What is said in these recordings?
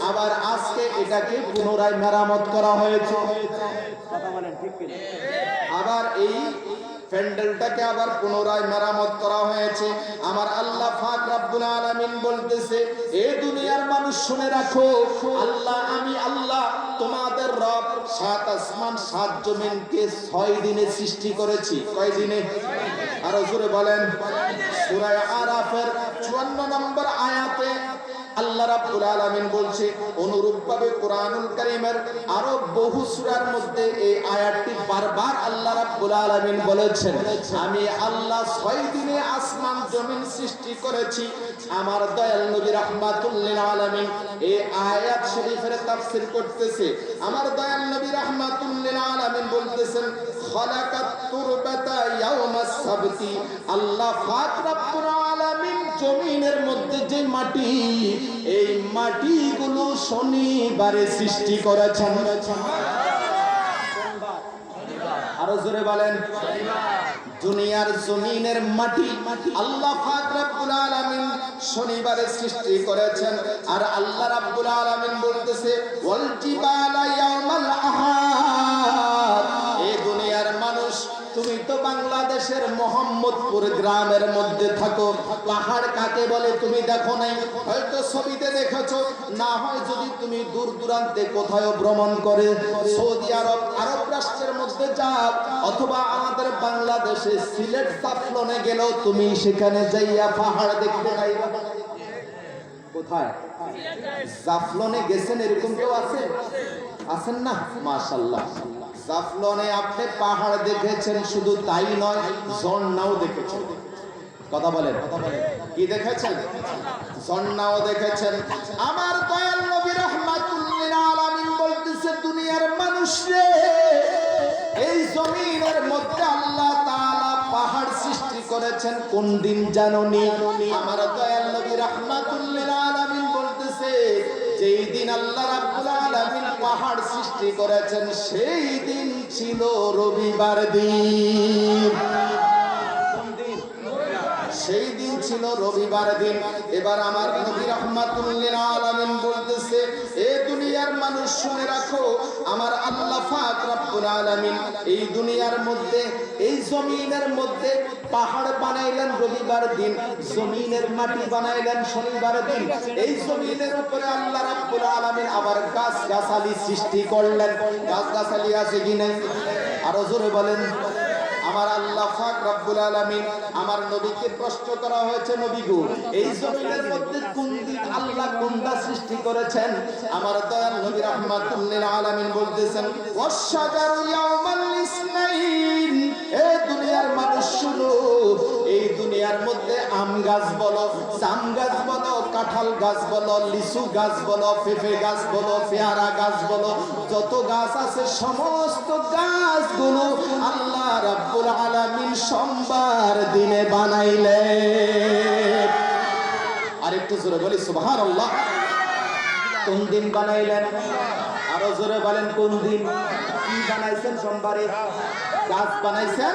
আবার আজকে এটাকে পুনরায় মেরামত করা হয়েছে। কথা বলেন ঠিক কি? আবার এই প্যান্ডেলটাকে আবার পুনরায় মেরামত করা হয়েছে। আমার আল্লাহ পাক রব্বুল আলামিন বলতেছে, এ দুনিয়ার মানুষ শুনে রাখো, আল্লাহ আমি আল্লাহ তোমাদের রব 7 আসমান 7 জমিনকে 6 দিনে সৃষ্টি করেছি। কয় দিনে? আরো জোরে বলেন। সূরা আরাফের 54 নম্বর আয়াতে আল্লাহ রাব্বুল আলামিন বলছে, অনুরূপভাবে কোরআনুল কারীমের আরো বহু সূরার মধ্যে এই আয়াতটি বারবার আল্লাহ রাব্বুল আলামিন বলেছেন, আমি আল্লাহ 6 দিনে আসমান জমিন সৃষ্টি করেছি। আমার দয়াল নবী রাহমাতুল লিল আলামিন এই আয়াত শরীফের তাফসীর করতেছে। আমার দয়াল নবী রাহমাতুল লিল আলামিন বলতেছেন, খালাকাত তুরবাতা ইয়াউমাস সাবতি, আল্লাহ পাক রব্বুল আলামিন জমিনের মধ্যে যে মাটি, এই মাটিগুলো শনিবারে সৃষ্টি করেছেন। আরো জোরে বলেন। দুনিয়ার জমিনের মাটি আল্লাহ পাক রব্বুল আলামিন শনিবারে সৃষ্টি করেছেন। আর আল্লাহ রাব্বুল আলামিন বলতেছে, ওয়াল জিবালা ইয়াউমাল আহাদ। এই দুনিয়ার মানুষ, তুমি তো বাংলাদেশের মোহাম্মদপুর গ্রামের মধ্যে থাকো। পাহাড় কাকে বলে তুমি দেখো নাই, হয়তো ছবিতে দেখেছো, না হয় যদি তুমি দূর দূরান্তে কোথাও ভ্রমণ করে সৌদি আরব আরব রাষ্ট্রের মধ্যে যাও, অথবা আমাদের বাংলাদেশে সিলেট জাফলনে গেলেও তুমি সেখানে যাইয়া পাহাড় দেখতে পাইবা। কোথায়? জাফলনে গেছেন এরকম কেউ আছে? আছেন না? মাশাআল্লাহ। জাফলনে আপনি পাহাড় দেখেছেন, শুধু তাই নয়, ঝর্ণাও দেখেছেন। কথা বলেন। কি দেখেছেন? ঝর্ণাও দেখেছেন। আমার দয়াল নবী রাহমাতুল লিল আলামিন বলতেছে, দুনিয়ার মানুষ রে, এই জমিনের মধ্যে আল্লাহ তাআলা পাহাড় সৃষ্টি করেছেন কোন দিন জানোনি? আমার দয়াল নবী রাহমাতুল লিল আলামিন বলতেছে, যেই দিন আল্লাহ রাব্বুল আলামিন পাহাড় সৃষ্টি করেছেন সেই দিন ছিল রবিবার দিন। কোন দিন? সেই দিন ছিল রবিবার দিন। এবার আমার নবী রাহমাতুল লিল আলামিন বলতেছে, এ দুনিয়ার মানুষ শুনে রাখো, আমার আল্লাহ পাক রব্বুল আলামিন এই দুনিয়ার মধ্যে, এই জমিনের মধ্যে পাহাড় বানাইলেন রবিবার দিন, জমিনের মাটি বানাইলেন শনিবার দিন। এই জমিনের উপরে আল্লাহ রাব্বুল আলামিন আবার গাছ গাছালি সৃষ্টি করলেন। গাছ গাছালি আছে কি নাই? আরো জোরে বলেন। আমার আল্লাহ পাক রব্বুল আলামিন আমার নবীকে প্রশ্ন করা হয়েছে, নবী গো, এই জমিনের মধ্যে কোন দিন আল্লাহ কোনটা সৃষ্টি করেছেন? আমার দয়াল নবী রাহমাতুল লিল আলামিন বলতেছেন, ওয়াশজারু ইয়াউমাল ইসনাইন। এই দুনিয়ার মানুষ শুনো, এই দুনিয়ার মধ্যে আম গাছ বলো, জাম গাছ বলো, কাঁঠাল গাছ বলো, লিচু গাছ বলো, পেঁপে গাছ বলো, পেয়ারা গাছ বলো, যত গাছ আছে সমস্ত গাছগুলো আল্লাহ রাব্বুল আলামিন সোমবার দিনে বানাইলেন। আরেকটু জোরে বলি সুবহানাল্লাহ। কোন দিন বানাইলেন? আরো জোরে বলেন কোন দিন? কি বানাইছেন? সোমবারে গাছ বানাইছেন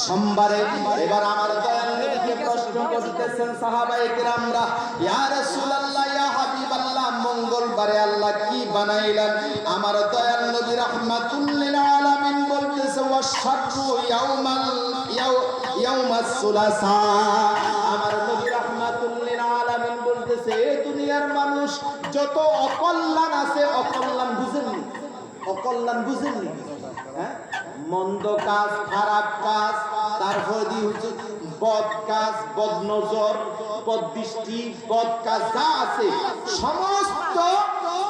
সোমবারে। এবার আমার দয়াল নবীকে প্রশ্ন করতেছেন সাহাবায়ে কিরামরা, ইয়া রাসূলুল্লাহ, ইয়া হাবিবাল্লাহ, মঙ্গলবারে আল্লাহ কি বানাইলেন? আমার দয়াল নবী রাহমাতুল লিল আলামিন বলতেছে, ওয়াশারু ইয়াউমাস সুলাসা। আমার নবী রাহমাতুল লিল আলামিন বলতেছে, এই দুনিয়ার মানুষ যত অকল্যাণ আছে, অকল্যাণ বুঝেননি? অকল্যাণ বুঝেননি? হ্যাঁ, মন্দ কাজ, খারাপ কাজ, তারপরে হচ্ছে বদ কাজ, বদনজর, বদদৃষ্টি, বদ কাজ যা আছে সমস্ত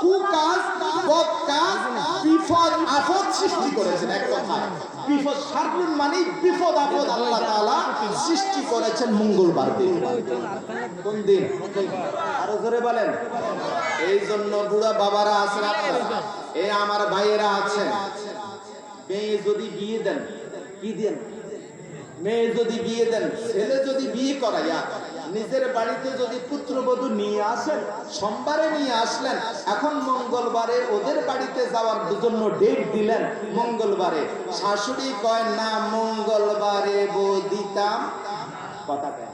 কুকাজ, বদ কাজ, বিপদ আপদ সৃষ্টি করেছেন। এক কথায় বিপদ সার্বন মানে বিপদ আপদ আল্লাহ তাআলা সৃষ্টি করেছেন মঙ্গলবার দিন। কোন দিন? আরো জোরে বলেন। এই জন্য বুড়া বাবারা আছেন আপনারা, এই আমার ভাইয়েরা আছেন, মেয়ে যদি বিয়ে দেন, কি দেন? মেয়ে যদি বিয়ে দেন, ছেলে যদি বিয়ে করাইয়া নিজের বাড়িতে যদি পুত্রবধূ নিয়ে আসেন, সোমবারে নিয়ে আসলেন, এখন মঙ্গলবারে ওদের বাড়িতে যাওয়ার জন্য ডেট দিলেন মঙ্গলবারে। শাশুড়ি কয় না, মঙ্গলবারে বউ দিতাম। কথা কয়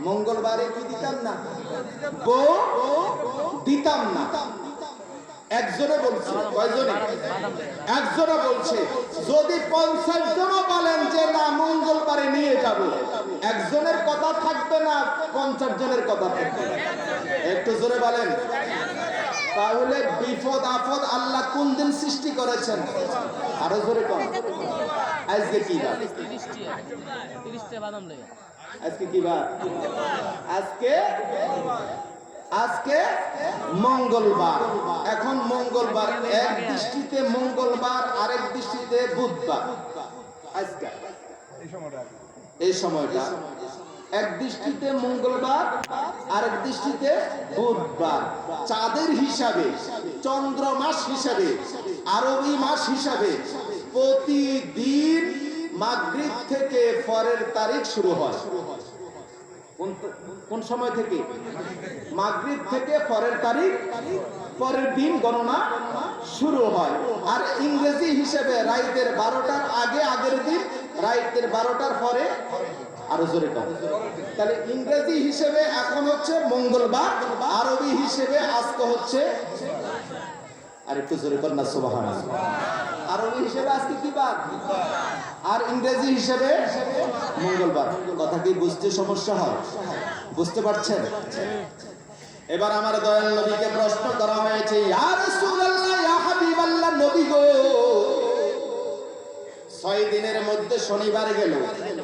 মঙ্গলবারে কি দিতাম না? দিতাম না। একজনে বলছে, কয়জনে? একজনে বলছে। যদি 50 জন বলেন যে না মঙ্গলবারে নিয়ে যাব, একজনের কথা থাকবে না, 50 জনের কথা থাকবে। একটু জোরে বলেন। তাহলে বিপদ আপদ আল্লাহ কোন দিন সৃষ্টি করেছেন? আরো জোরে কোন? আজকে কি বার? আজকে কি বার? আজকে মঙ্গলবার। এখন মঙ্গলবার এক দৃষ্টিতে মঙ্গলবার, আরেক দৃষ্টিতে বুধবার। আজকে এই সময়টা এক দৃষ্টিতে মঙ্গলবার, আরেক দৃষ্টিতে বুধবার। চাঁদের হিসাবে, চন্দ্র মাস হিসাবে, আরবি মাস হিসাবে প্রতিদিন মাগরিব থেকে পরের তারিখ শুরু হয়। কোন সময় থেকে? মাগরিব থেকে পরের তারিখ, পরের দিন গণনা শুরু হয়। আর ইংরেজি হিসেবে রাইতের 12টার আগে আগের দিন, রাইতের 12টার পরে আরো জোরে কম। তাহলে ইংরেজি হিসেবে এখন হচ্ছে মঙ্গলবার, আরবি হিসেবে আজকে হচ্ছে, আর একটু জোরে কর না সুবহানাল্লাহ। আরবি হিসেবে আজকে কি বার? আর ইংরেজি হিসেবে মঙ্গলবার। কথা কি বুঝতে সমস্যা হয়? বুঝতে পারছেন? এবার আমার দয়াল নবীকে প্রশ্ন করা হয়েছে, ইয়া রাসূলুল্লাহ, ইয়া হাবিবাল্লাহ, নবী গো, 6 দিনের মধ্যে শনিবার গেল,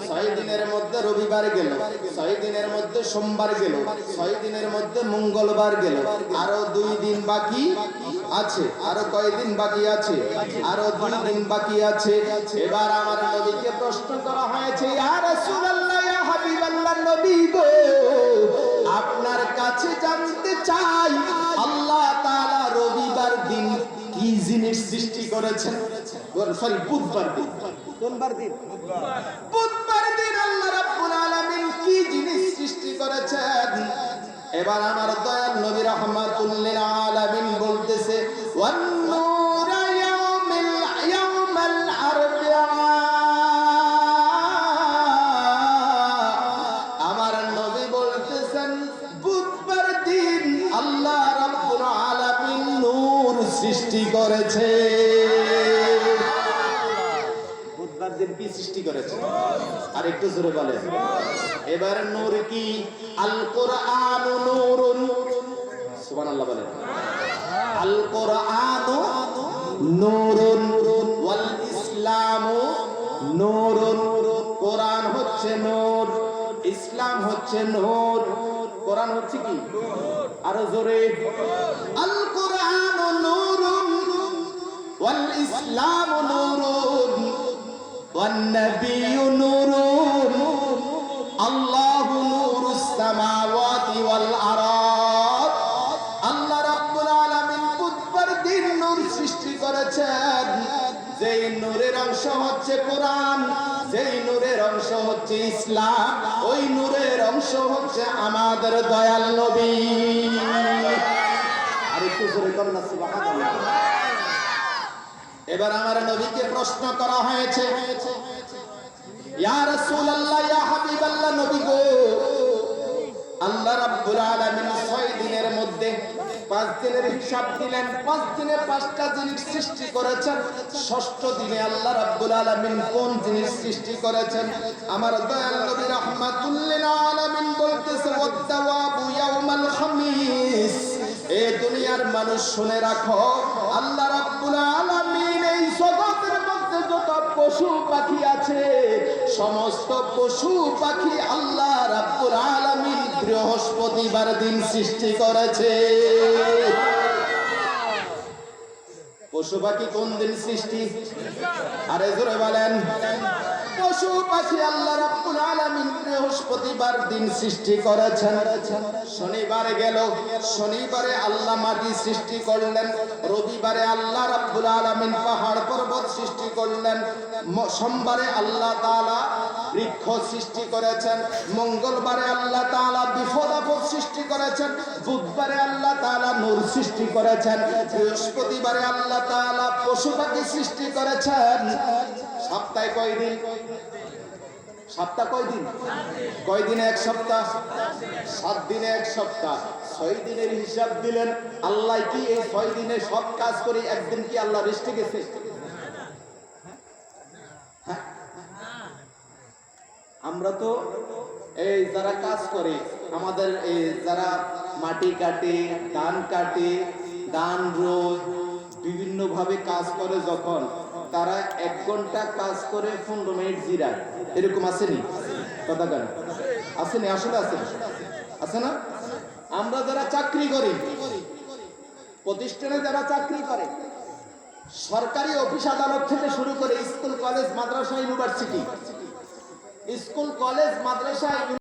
6 দিনের মধ্যে রবিবার গেল, 6 দিনের মধ্যে সোমবার গেল, 6 দিনের মধ্যে মঙ্গলবার গেল, আরো 2 দিন বাকি আছে। আরো কয়দিন বাকি আছে? আরো 2 দিন বাকি আছে। এবার আমার নবীকে প্রশ্ন করা হয়েছে, ইয়া রাসূলুল্লাহ, ইয়া হাবিবাল্লাহ, নবী গো, আপনার কাছে জানতে চাই আল্লাহ তাআলা রবিবার দিন কি জিনিস সৃষ্টি করেছেন? সরি, বুধবার দিন। কোনবার দিন? বুধবার দিন আল্লাহ রাব্বুল আলামিন কি জিনিস সৃষ্টি করেছেন? এবার আমার দয়াল নবী রাহমাতুল লিল আলামিন বলতেছে, ওয়ান নূরা ইয়াউমাল আরবিআ। আমার নবী বলতেছেন বুধবার দিন আল্লাহ রাব্বুল আলামিন নূর সৃষ্টি করেছে। বুধবার দিন কি সৃষ্টি করেছে? আর একটু জোরে বলেন। এবার নূর কি? আল কোরআন নূরুন। সুবহানাল্লাহ বলেন। আল কোরআন নূরুন ওয়াল ইসলামু নূরুন। কোরআন হচ্ছে নূর, ইসলাম হচ্ছে নূর। কোরআন হচ্ছে কি? আরো জোরে। আল কোরআন নূরুন ওয়াল ইসলামু নূরুন ওয়ান নাবিয়্যু নূরুন আল্লাহু নূরুস সামাওয়াতি ওয়াল আরদ। আল্লাহ রাব্বুল আলামিন বুধবার দিন নূর সৃষ্টি করেছেন। যেই নূরের অংশ হচ্ছে কোরআন, যেই নূরের অংশ হচ্ছে ইসলাম, ওই নূরের অংশ হচ্ছে আমাদের দয়াল নবী। আর একটু জোরে কর না সুবহানাল্লাহ। এবার আমার নবীকে প্রশ্ন করা হয়েছে, ইয়া রাসূলুল্লাহ, ইয়া হাবিবাল্লাহ, নবী গো, আল্লাহ রাব্বুল আলামিন 6 দিনের মধ্যে 5 দিনের হিসাব দিলেন। 5 দিনে 5টা জিনিস সৃষ্টি করেছেন। 6ষ্ঠ দিনে আল্লাহ রাব্বুল আলামিন কোন জিনিস সৃষ্টি করেছেন? আমার দয়াল নবী রাহমাতুল লিল আলামিন বলতেছে, ওয়াদ-দাওয়াবু ইয়াউমাল খামিস। এই দুনিয়ার মানুষ শুনে রাখো, আল্লাহ রাব্বুল আলামিন এই জগতের মধ্যে যত পশু পাখি আছে, সমস্ত পশু পাখি আল্লাহ রাব্বুল আলামিন বৃহস্পতিবার দিন সৃষ্টি করেছে। পশু পাখি কোন দিন সৃষ্টি? আরে জোরে বলেন। পশু পাখি আল্লাহ রাব্বুল আলামিন বৃহস্পতিবার দিন সৃষ্টি করেছেন। শনিবার গেল, শনিবারে আল্লাহ মাটি সৃষ্টি করলেন। রবিবারে আল্লাহ রাব্বুল আলামিন পাহাড় পর্বত সৃষ্টি করলেন। সোমবারে আল্লাহ তাআলা বৃক্ষ সৃষ্টি করেছেন। মঙ্গলবারে আল্লাহ তাআলা বিপদ আপদ সৃষ্টি করেছেন। বুধবারে আল্লাহ তাআলা নূর সৃষ্টি করেছেন। বৃহস্পতিবারে আল্লাহ তাআলা পশু পাখি সৃষ্টি করেছেন। সপ্তাহে কয় দিন? সপ্তাহ কয় দিন? কয় দিনে এক সপ্তাহ? 7 দিনে এক সপ্তাহ। 6 দিনের হিসাব দিলেন। আল্লাহ কি এই 6 দিনে সব কাজ করে একদিন কি আল্লাহ রেস্টে গেছে? হ্যাঁ? আমরা তো এই যারা কাজ করে, আমাদের এই যারা মাটি কাটে, ধান কাটে, ধান রোজ বিভিন্ন ভাবে কাজ করে, যখন তারা 1 ঘন্টা কাজ করে 15 মিনিট জিরায়, এরকম আসেনি? কথা কেন আসেনি? আসলে আছে, আছে না? আমরা যারা চাকরি করি, প্রতিষ্ঠানে যারা চাকরি করে, সরকারি অফিস আদালত থেকে শুরু করে স্কুল কলেজ মাদ্রাসা ইউনিভার্সিটি, স্কুল কলেজ মাদ্রাসা